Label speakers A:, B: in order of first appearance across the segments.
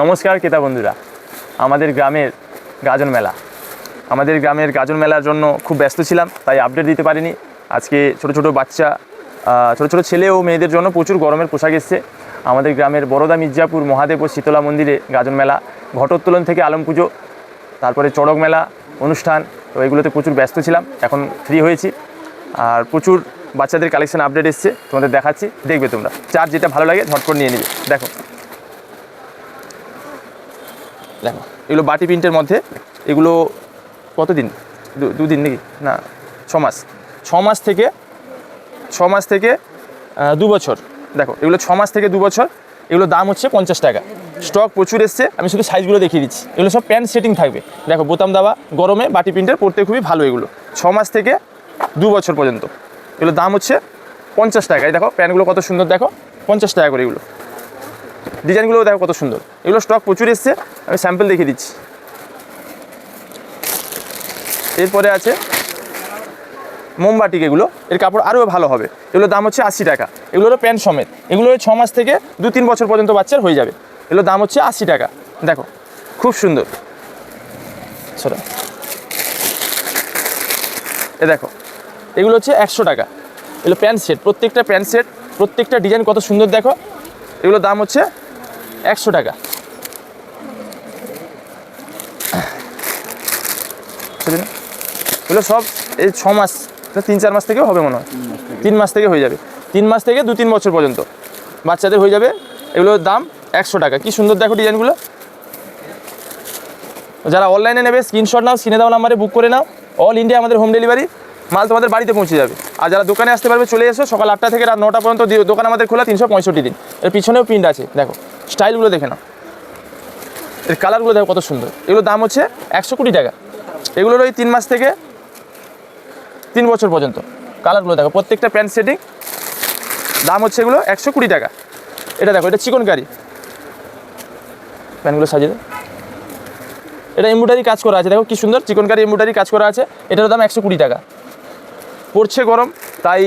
A: নমস্কার ক্রেতা বন্ধুরা, আমাদের গ্রামের গাজন মেলার জন্য খুব ব্যস্ত ছিলাম, তাই আপডেট দিতে পারিনি। আজকে ছোট ছোট বাচ্চা, ছোট ছোট ছেলে ও মেয়েদের জন্য প্রচুর গরমের পোশাক এসছে। আমাদের গ্রামের বড়দা মির্জাপুর মহাদেব ও শীতলা মন্দিরে গাজন মেলা, ঘটোত্তোলন থেকে আলম পুজো, তারপরে চড়ক মেলা অনুষ্ঠান, তো এগুলোতে প্রচুর ব্যস্ত ছিলাম। এখন ফ্রি হয়েছি আর প্রচুর বাচ্চাদের কালেকশন আপডেট এসছে, তোমাদের দেখাচ্ছি, দেখবে তোমরা। যার যেটা ভালো লাগে ঝটপট নিয়ে নিবে। দেখো এগুলো বাটি প্রিন্টের মধ্যে, এগুলো কতদিন, দুদিন নাকি না 6 মাস, 6 মাস থেকে 2 বছর। দেখো এগুলো 6 মাস থেকে 2 বছর, এগুলো দাম হচ্ছে 50 টাকা। স্টক প্রচুর এসছে, আমি শুধু সাইজগুলো দেখিয়ে দিচ্ছি। এগুলো সব প্যান্ট সেটিং থাকবে, দেখো বোতাম দেওয়া, গরমে বাটি প্রিন্টের পরতে খুবই ভালো। এগুলো 6 মাস থেকে 2 বছর পর্যন্ত, এগুলো দাম হচ্ছে 50 টাকায়। দেখো প্যান্টগুলো কত সুন্দর, দেখো 50 টাকা করে। এগুলো ডিজাইনগুলো দেখো কত সুন্দর, এগুলো স্টক প্রচুর এসছে, আমি স্যাম্পল দেখিয়ে দিচ্ছি। এরপরে আছে মোমবাটিক, এগুলো এর কাপড় আরও ভালো হবে। এগুলোর দাম হচ্ছে 80 টাকা। এগুলোরও প্যান্ট সমেত, এগুলো 6 মাস থেকে 2-3 বছর পর্যন্ত বাচ্চার হয়ে যাবে। এগুলোর দাম হচ্ছে 80 টাকা। দেখো খুব সুন্দর। সেটা দেখো এগুলো হচ্ছে 100 টাকা। এগুলো প্যান্ট সেট, প্রত্যেকটা প্যান্ট সেট, প্রত্যেকটা ডিজাইন কত সুন্দর দেখো। এগুলোর দাম হচ্ছে 100 টাকা। এগুলো সব এই 6 মাস, 3-4 মাস থেকেও হবে মনে হয়, 3 মাস থেকে হয়ে যাবে। 3 মাস থেকে 2-3 বছর পর্যন্ত বাচ্চাদের হয়ে যাবে। এগুলোর দাম 100 টাকা। কি সুন্দর দেখো ডিজাইনগুলো। যারা অনলাইনে নেবে স্ক্রিনশট নাও, স্ক্রিনে দেওয়া নাম্বারে বুক করে নাও। অল ইন্ডিয়া আমাদের হোম ডেলিভারি, মাল তোমাদের বাড়িতে পৌঁছে যাবে। আর যারা দোকানে আসতে পারবে চলে এসো, সকাল 8টা থেকে রাত 9টা পর্যন্ত দোকান আমাদের খোলা 365 দিন। এর পিছনেও প্রিন্ট আছে, দেখো স্টাইলগুলো দেখে নাও, এর কালারগুলো দেখো কত সুন্দর। এগুলোর দাম হচ্ছে 120 টাকা। এগুলোর ওই 3 মাস থেকে 3 বছর পর্যন্ত। কালারগুলো দেখো, প্রত্যেকটা প্যান্ট সেটিং, দাম হচ্ছে এগুলো 120 টাকা। এটা দেখো, এটা চিকনকারি প্যান্টগুলো সাজিয়ে দেয়, এটা এমব্রয়ডারি কাজ করা আছে, দেখো কি সুন্দর চিকনকারি এমব্রয়ডারি কাজ করা আছে। এটার দাম 120 টাকা। পড়ছে গরম, তাই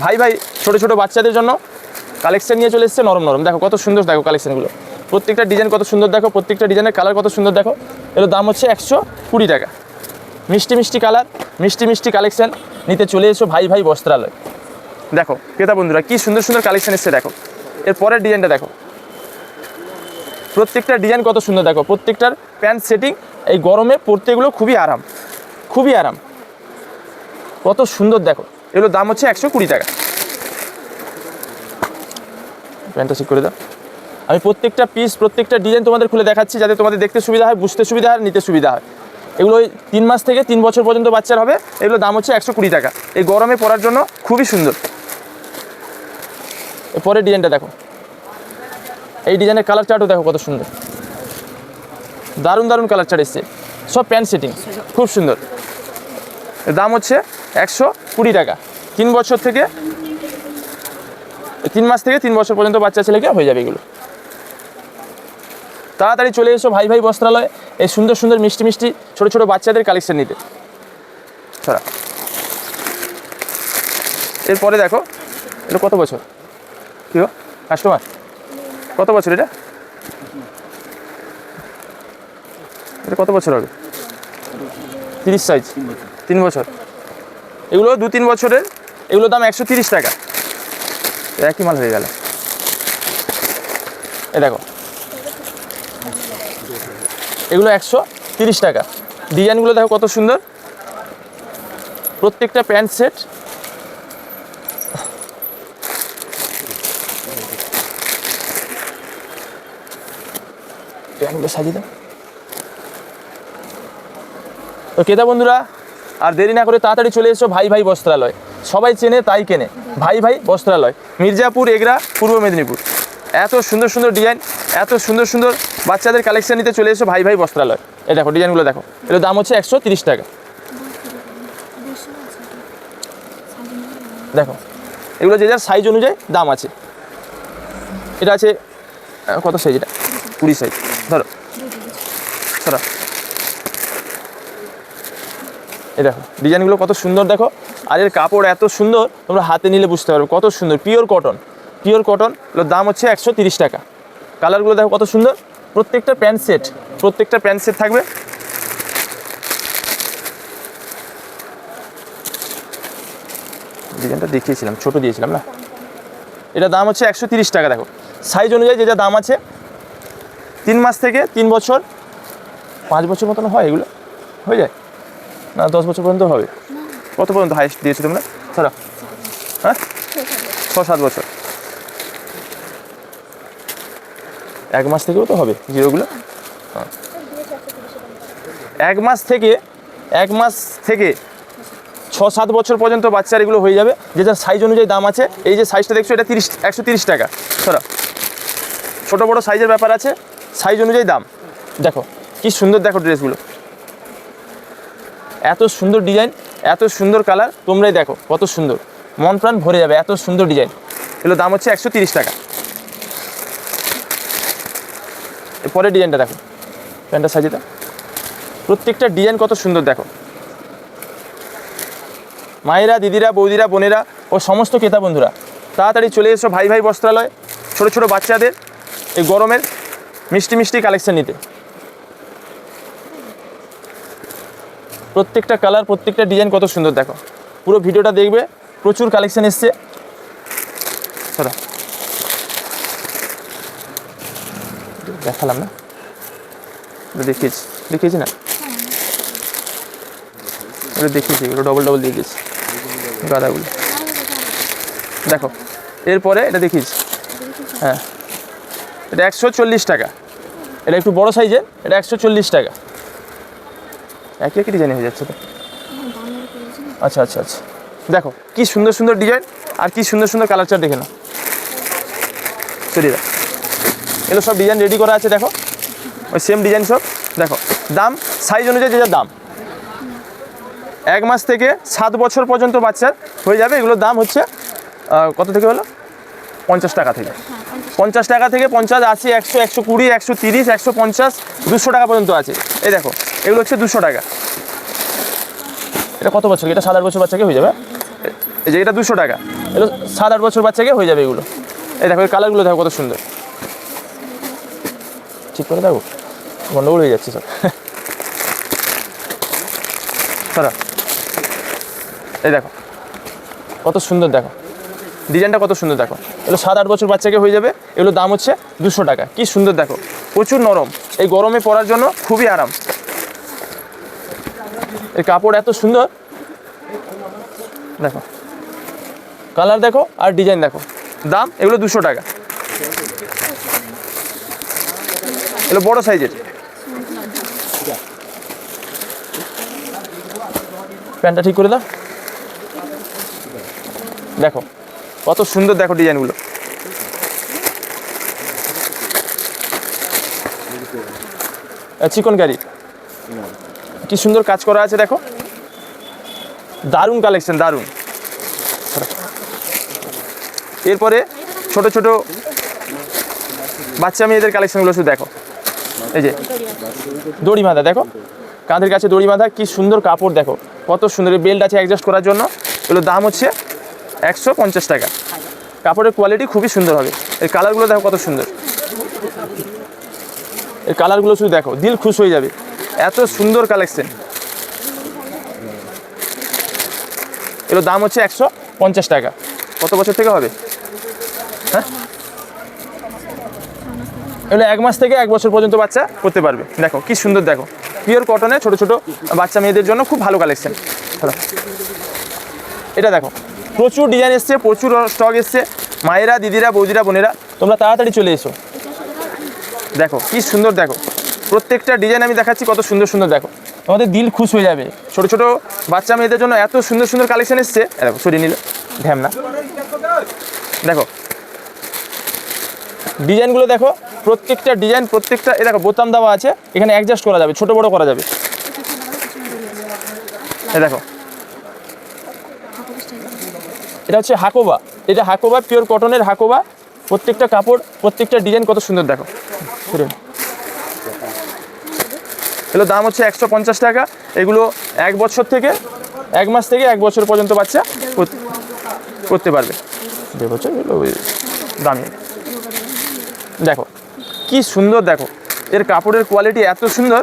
A: ভাই ছোটো ছোটো বাচ্চাদের জন্য কালেকশন নিয়ে চলে এসছে নরম নরম। দেখো কত সুন্দর, দেখো কালেকশানগুলো, প্রত্যেকটা ডিজাইন কত সুন্দর দেখো, প্রত্যেকটা ডিজাইনের কালার কত সুন্দর দেখো। এর দাম হচ্ছে 120 টাকা। মিষ্টি মিষ্টি কালার, মিষ্টি মিষ্টি কালেকশান নিতে চলে এসো ভাই বস্ত্রালয়। দেখো ক্রেতা বন্ধুরা কি সুন্দর সুন্দর কালেকশান এসছে। দেখো এর পরের ডিজাইনটা দেখো, প্রত্যেকটা ডিজাইন কত সুন্দর দেখো, প্রত্যেকটার প্যান্ট সেটিং, এই গরমে পরতে এগুলো খুবই আরাম, খুবই আরাম, কত সুন্দর দেখো। এগুলোর দাম হচ্ছে 120 টাকা। প্যান্টটা ঠিক করে দাও। আমি প্রত্যেকটা পিস, প্রত্যেকটা ডিজাইন তোমাদের খুলে দেখাচ্ছি, যাতে তোমাদের দেখতে সুবিধা হয়, বুঝতে সুবিধা হয়, নিতে সুবিধা হয়। এগুলো 3 মাস থেকে 3 বছর পর্যন্ত বাচ্চার হবে। এগুলোর দাম হচ্ছে 120 টাকা। এই গরমে পরার জন্য খুবই সুন্দর। এরপরের ডিজাইনটা দেখো, এই ডিজাইনের কালার চার্টও দেখো কত সুন্দর, দারুণ দারুণ কালার চার্ট এসছে, সব প্যান্ট সেটিং, খুব সুন্দর। এর দাম হচ্ছে 120 টাকা। 3 বছর থেকে 3 মাস থেকে 3 বছর পর্যন্ত বাচ্চা ছেলেকে হয়ে যাবে এগুলো। তাড়াতাড়ি চলে এসো ভাই বস্ত্রালয়, এই সুন্দর সুন্দর মিষ্টি মিষ্টি ছোটো ছোটো বাচ্চাদের কালেকশন নিতে। এরপরে দেখো, এটা কত বছর, কি গো কাস্টমার, কত বছর এটা কত বছর হবে? 30 সাইজ, 3 বছর। এগুলো 2-3 বছরের, এগুলোর দাম 130 টাকা। একই মাল হয়ে গেল। এ দেখো এগুলো 130 টাকা। ডিজাইনগুলো দেখো কত সুন্দর, প্রত্যেকটা প্যান্ট সেট, প্যান্টগুলো সাজিয়ে দাও। তো ক্রেতা বন্ধুরা আর দেরি না করে তাড়াতাড়ি চলে এসো ভাই বস্ত্রালয়। সবাই চেনে তাই কেনে, ভাই বস্ত্রালয়, মির্জাপুর, এগরা, পূর্ব মেদিনীপুর। এত সুন্দর সুন্দর ডিজাইন, এত সুন্দর সুন্দর বাচ্চাদের কালেকশন নিতে চলে এসো ভাই বস্ত্রালয়। এই দেখো ডিজাইনগুলো দেখো, এর দাম হচ্ছে 130 টাকা। দেখো এগুলো যে যার সাইজ অনুযায়ী দাম আছে। এটা আছে কত সাইজ, এটা 20 সাইজ। ধরো ধরো, এই দেখো ডিজাইনগুলো কত সুন্দর দেখো। আর এর কাপড় এত সুন্দর, তোমরা হাতে নিলে বুঝতে পারবে কত সুন্দর। পিওর কটন, এগুলোর দাম হচ্ছে 130 টাকা। কালারগুলো দেখো কত সুন্দর, প্রত্যেকটা প্যান্ট সেট থাকবে। ডিজাইনটা দেখিয়েছিলাম, ছোট দিয়েছিলাম না। এটা দাম হচ্ছে 130 টাকা। দেখো সাইজ অনুযায়ী যেটা দাম আছে, 3 মাস থেকে 3 বছর 5 বছর মতন হয়, এগুলো হয়ে যায় না 10 বছর পর্যন্ত হবে। কত পর্যন্ত হাইস্ট দিয়েছো তোমরা? ধরো হ্যাঁ 6-7 বছর। 1 মাস থেকেও তো হবে জিরোগুলো। 1 মাস থেকে 6-7 বছর পর্যন্ত বাচ্চার এগুলো হয়ে যাবে, যে যার সাইজ অনুযায়ী দাম আছে। এই যে সাইজটা দেখছো, এটা 130 টাকা। ধরো ছোটো বড়ো সাইজের ব্যাপার আছে, সাইজ অনুযায়ী দাম। দেখো কি সুন্দর, দেখো ড্রেসগুলো, এত সুন্দর ডিজাইন, এত সুন্দর কালার, তোমরাই দেখো কত সুন্দর, মন প্রাণ ভরে যাবে, এত সুন্দর ডিজাইন। এগুলো দাম হচ্ছে 130 টাকা। এরপরে ডিজাইনটা দেখো, প্যান্টটা সাজিয়ে, প্রত্যেকটা ডিজাইন কত সুন্দর দেখো। মায়েরা, দিদিরা, বৌদিরা, বোনেরা ও সমস্ত ক্রেতা বন্ধুরা তাড়াতাড়ি চলে এসো ভাই ভাই বস্ত্রালয়, ছোটো ছোটো বাচ্চাদের এই গরমের মিষ্টি মিষ্টি কালেকশন নিতে। প্রত্যেকটা কালার, প্রত্যেকটা ডিজাইন কত সুন্দর দেখো। পুরো ভিডিওটা দেখবে, প্রচুর কালেকশন এসছে। চলো দেখালাম না, দেখিয়েছি না, ওটা দেখিয়েছি, এগুলো ডবল দিয়ে দিয়েছি গাদাগুলো। দেখো এরপরে এটা দেখিয়েছি, হ্যাঁ এটা 140 টাকা। এটা একটু বড় সাইজের, এটা 140 টাকা। একই ডিজাইন হয়ে যাচ্ছে তো। আচ্ছা, দেখো কি সুন্দর সুন্দর ডিজাইন আর কি সুন্দর সুন্দর কালার চার্ট, দেখে নাও। চলিয়ে এগুলো সব ডিজাইন রেডি করা আছে, দেখো ওই সেম ডিজাইন সব। দেখো দাম সাইজ অনুযায়ী যে যার দাম। 1 মাস থেকে 7 বছর পর্যন্ত বাচ্চার হয়ে যাবে। এগুলোর দাম হচ্ছে কত থেকে হলো? 50 টাকা থেকে। 50 টাকা থেকে 50, 80, 100, 120, 130, 150, 200 টাকা পর্যন্ত আছে। এই দেখো এগুলো হচ্ছে 200 টাকা। এটা কত বছর? এটা 7-8 বছর বাচ্চাকে হয়ে যাবে। এই যে এটা 200 টাকা, এগুলো 7-8 বছর বাচ্চাকে হয়ে যাবে এগুলো। এই দেখো এই কালারগুলো দেখো কত সুন্দর। ঠিক করে দেখো, গন্ডগোল হয়ে যাচ্ছে সব। সারা এই দেখো কত সুন্দর, দেখো ডিজাইনটা কত সুন্দর দেখো। এগুলো 7-8 বছর বাচ্চাকে হয়ে যাবে। এগুলো দাম হচ্ছে 200 টাকা। কি সুন্দর দেখো, প্রচুর নরম, এই গরমে পরার জন্য খুবই আরাম। এই কাপড় এত সুন্দর দেখো, কালার দেখো আর ডিজাইন দেখো। দাম এগুলো 200 টাকা। এগুলো বড় সাইজের। প্যান্টটা ঠিক করে দাও। দেখো কত সুন্দর, দেখো ডিজাইনগুলো। চিকনকারি কি সুন্দর কাজ করা আছে, দেখো দারুণ কালেকশন, দারুণ। এরপরে ছোট ছোট বাচ্চা মেয়েদের কালেকশনগুলো শুধু দেখো। এই যে দড়ি বাঁধা, দেখো কাঁধের কাছে দড়ি বাঁধা, কি সুন্দর কাপড় দেখো, কত সুন্দর। বেল্ট আছে অ্যাডজাস্ট করার জন্য। এগুলোর দাম হচ্ছে 150 টাকা। কাপড়ের কোয়ালিটি খুবই সুন্দর হবে। এই কালারগুলো দেখো কত সুন্দর। এই কালারগুলো শুধু দেখো, দিল খুশ হয়ে যাবে, এত সুন্দর কালেকশন। এগুলোর দাম হচ্ছে 150 টাকা। কত বছর থেকে হবে? হ্যাঁ এগুলো 1 মাস থেকে 1 বছর পর্যন্ত বাচ্চা করতে পারবে। দেখো কি সুন্দর, দেখো পিওর কটনে ছোট ছোট বাচ্চা মেয়েদের জন্য খুব ভালো কালেকশন। এটা দেখো প্রচুর ডিজাইন এসছে, প্রচুর স্টক এসছে। মায়েরা, দিদিরা, বৌদিরা, বোনেরা তোমরা তাড়াতাড়ি চলে এসো। দেখো কি সুন্দর, দেখো প্রত্যেকটা ডিজাইন আমি দেখাচ্ছি, কত সুন্দর সুন্দর দেখো, তোমাদের দিল খুশ হয়ে যাবে। ছোট ছোট বাচ্চা মেয়েদের জন্য এত সুন্দর সুন্দর কালেকশন এসছে। দেখো সরিয়ে নিল ঢ্যাম না, দেখো ডিজাইনগুলো দেখো, প্রত্যেকটা ডিজাইন, প্রত্যেকটা এ দেখো বোতাম দেওয়া আছে, এখানে অ্যাডজাস্ট করা যাবে, ছোট বড় করা যাবে। এ দেখো এটা হচ্ছে হাকোবা, এটা হাকোবা পিওর কটনের হাকোবা। প্রত্যেকটা কাপড়, প্রত্যেকটা ডিজাইন কত সুন্দর দেখো। এগুলো দাম হচ্ছে 150 টাকা। এগুলো 1 বছর থেকে 1 মাস থেকে 1 বছর পর্যন্ত বাচ্চা করতে পারবে। 2 বছর দামি। দেখো কি সুন্দর, দেখো এর কাপড়ের কোয়ালিটি এত সুন্দর,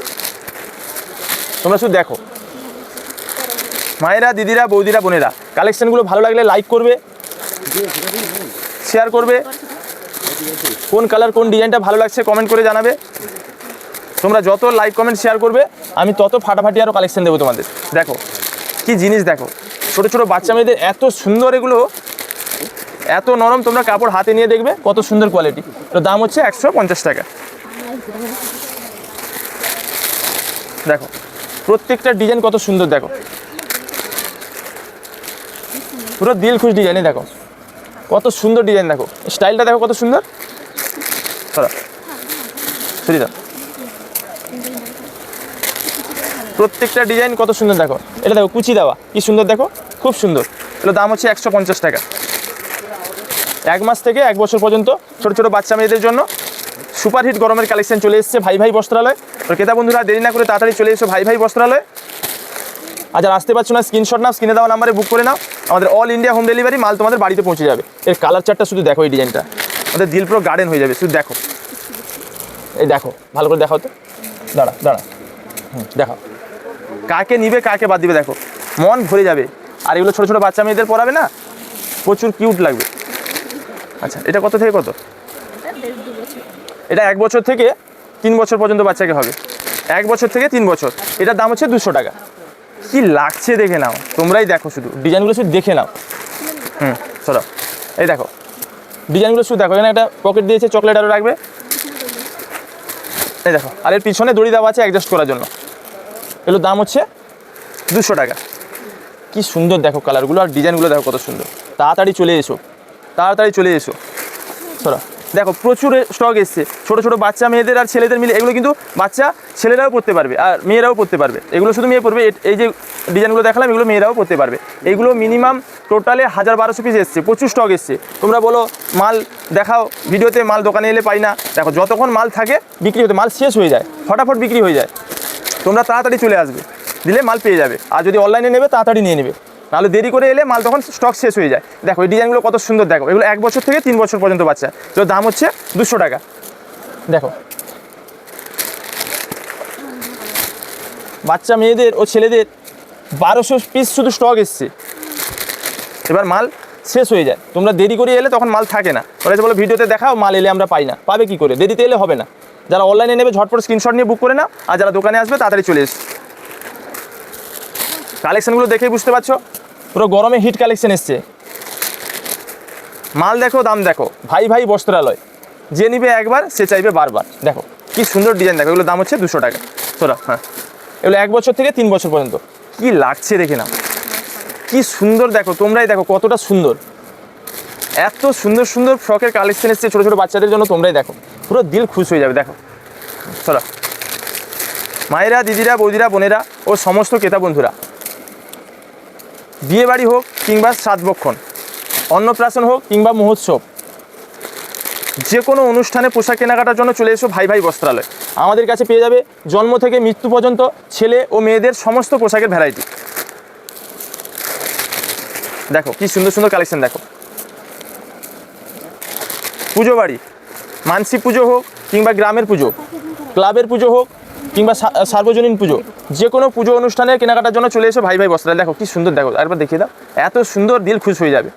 A: তোমরা শুধু দেখো। মায়েরা, দিদিরা, বৌদিরা, বোনেরা, কালেকশানগুলো ভালো লাগলে লাইক করবে, শেয়ার করবে, কোন কালার কোন ডিজাইনটা ভালো লাগছে কমেন্ট করে জানাবে। তোমরা যত লাইক কমেন্ট শেয়ার করবে আমি তত ফাটাফাটি আরও কালেকশান দেবো তোমাদের। দেখো কি জিনিস, দেখো ছোটো ছোটো বাচ্চা মেয়েদের এত সুন্দর, এগুলো এত নরম, তোমরা কাপড় হাতে নিয়ে দেখবে কত সুন্দর কোয়ালিটি। এর দাম হচ্ছে 150 টাকা। দেখো প্রত্যেকটা ডিজাইন কত সুন্দর, দেখো পুরো দিল খুশ ডিজাইনে, দেখো কত সুন্দর ডিজাইন, দেখো স্টাইলটা দেখো কত সুন্দর। সুরিদা প্রত্যেকটা ডিজাইন কত সুন্দর, দেখো এটা দেখো কুচি দেওয়া কি সুন্দর, দেখো খুব সুন্দর। এগুলোর দাম হচ্ছে 150 টাকা। 1 মাস থেকে 1 বছর পর্যন্ত ছোটো ছোটো বাচ্চা মেয়েদের জন্য সুপারহিট গরমের কালেকশন চলে এসেছে ভাই ভাই বস্ত্রালয়। তো ক্রেতা বন্ধুরা দেরি না করে তাড়াতাড়ি চলে এসো ভাই ভাই বস্ত্রালয়। আর যারা আসতে পারছো না স্ক্রিনশট নাও, স্ক্রিনে দেওয়া নাম্বারে বুক করে নাও, আমাদের অল ইন্ডিয়া হোম ডেলিভারি, মাল তোমাদের বাড়িতে পৌঁছে যাবে। এর কালার চারটা শুধু দেখো, এই ডিজাইনটা আমাদের দিল পুরো গার্ডেন হয়ে যাবে, শুধু দেখো। এই দেখো ভালো করে দেখাও তো, দাঁড়া দাঁড়া, দেখাও কাকে নিবে কাকে বাদ দিবে, দেখো মন ভরে যাবে। আর এগুলো ছোটো ছোটো বাচ্চা মেয়েদের পরাবে না, প্রচুর কিউট লাগবে। আচ্ছা এটা কত থেকে কত? এটা 1 বছর থেকে 3 বছর পর্যন্ত বাচ্চাকে হবে। 1 বছর থেকে 3 বছর। এটার দাম হচ্ছে 200 টাকা। কি লাগছে দেখে নাও, তোমরাই দেখো শুধু ডিজাইনগুলো শুধু দেখে নাও। চলো এই দেখো ডিজাইনগুলো শুধু দেখো, এখানে একটা পকেট দিয়েছে, চকলেট আরও রাখবে। এই দেখো, আর এর পিছনে দড়ি দেওয়া আছে অ্যাডজাস্ট করার জন্য। এগুলোর দাম হচ্ছে 200 টাকা। কি সুন্দর দেখো কালারগুলো, আর ডিজাইনগুলো দেখো কত সুন্দর। তাড়াতাড়ি চলে এসো, তাড়াতাড়ি চলে এসো। চলো দেখো প্রচুর স্টক এসছে, ছোটো ছোটো বাচ্চা মেয়েদের আর ছেলেদের মিলে। এগুলো কিন্তু বাচ্চা ছেলেরাও পরতে পারবে আর মেয়েরাও পরতে পারবে। এগুলো শুধু মেয়ে পরবে, এই যে ডিজাইনগুলো দেখালাম এগুলো মেয়েরাও পরতে পারবে। এইগুলো মিনিমাম টোটালে 1000-1200 পিস এসছে, প্রচুর স্টক এসছে। তোমরা বলো মাল দেখাও ভিডিওতে, মাল দোকানে এলে পাই না। দেখো যতক্ষণ মাল থাকে বিক্রি হতে, মাল শেষ হয়ে যায়, ফটাফট বিক্রি হয়ে যায়। তোমরা তাড়াতাড়ি চলে আসবে, দিলে মাল পেয়ে যাবে। আর যদি অনলাইনে নেবে তাড়াতাড়ি নিয়ে নেবে, নাহলে দেরি করে এলে মাল তখন স্টক শেষ হয়ে যায়। দেখো এই ডিজাইনগুলো কত সুন্দর, দেখো এগুলো 1 বছর থেকে 3 বছর পর্যন্ত বাচ্চা। এগুলোর দাম হচ্ছে 200 টাকা। দেখো বাচ্চা মেয়েদের ও ছেলেদের 1200 পিস শুধু স্টক এসছে। এবার মাল শেষ হয়ে যায়, তোমরা দেরি করে এলে তখন মাল থাকে না। ওরা যে বলো ভিডিওতে দেখাও, মাল এলে আমরা পাই না, পাবে কি করে? দেরিতে এলে হবে না। যারা অনলাইনে নেবে ঝটপট স্ক্রিনশট নিয়ে বুক করে নাও, আর যারা দোকানে আসবে তাড়াতাড়ি চলে এসো। কালেকশানগুলো দেখেই বুঝতে পারছো পুরো গরমে হিট কালেকশন এসছে। মাল দেখো, দাম দেখো, ভাই ভাই বস্ত্রালয়। যে নিবে একবার সে চাইবে বারবার। দেখো কি সুন্দর ডিজাইন, দেখো এগুলোর দাম হচ্ছে 200 টাকা। তোরা হ্যাঁ, এগুলো 1 বছর থেকে 3 বছর পর্যন্ত। কি লাগছে দেখে নাও, কি সুন্দর, দেখো তোমরাই দেখো কতটা সুন্দর। এত সুন্দর সুন্দর ফ্রকের কালেকশন এসছে ছোটো ছোটো বাচ্চাদের জন্য, তোমরাই দেখো পুরো দিল খুশ হয়ে যাবে। দেখো তোরা মায়েরা, দিদিরা, বৌদিরা, বোনেরা ও সমস্ত ক্রেতা বন্ধুরা, বিয়ে বাড়ি হোক কিংবা শ্রাদ্ধভক্ষণ, অন্নপ্রাশন হোক কিংবা মহোৎসব, যে কোনো অনুষ্ঠানে পোশাক কেনাকাটার জন্য চলে এসো ভাই ভাই বস্ত্রালয়। আমাদের কাছে পেয়ে যাবে জন্ম থেকে মৃত্যু পর্যন্ত ছেলে ও মেয়েদের সমস্ত পোশাকের ভ্যারাইটি। দেখো কি সুন্দর সুন্দর কালেকশন। দেখো পুজো বাড়ি, মানসিক পুজো হোক কিংবা গ্রামের পুজো, ক্লাবের পুজো হোক কিংবা সার্বজনীন পুজো, যে কোনো পুজো অনুষ্ঠানে কেনাকাটার জন্য চলে এসো ভাই ভাই বস্ত্রালয়। দেখো কি সুন্দর, দেখো একবার দেখিয়ে দাও, এত সুন্দর, দিল খুশ হয়ে যাবে।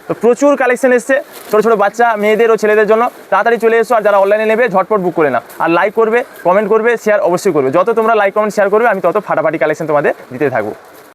A: তো প্রচুর কালেকশন এসছে ছোটো ছোটো বাচ্চা মেয়েদের ও ছেলেদের জন্য। তাড়াতাড়ি চলে এসো, আর যারা অনলাইনে নেবে ঝটপট বুক করে নাও। আর লাইক করবে, কমেন্ট করবে, শেয়ার অবশ্যই করবে। যত তোমরা লাইক কমেন্ট শেয়ার করবে আমি তত ফাটাফাটি কালেকশন তোমাদের দিতে থাকবো।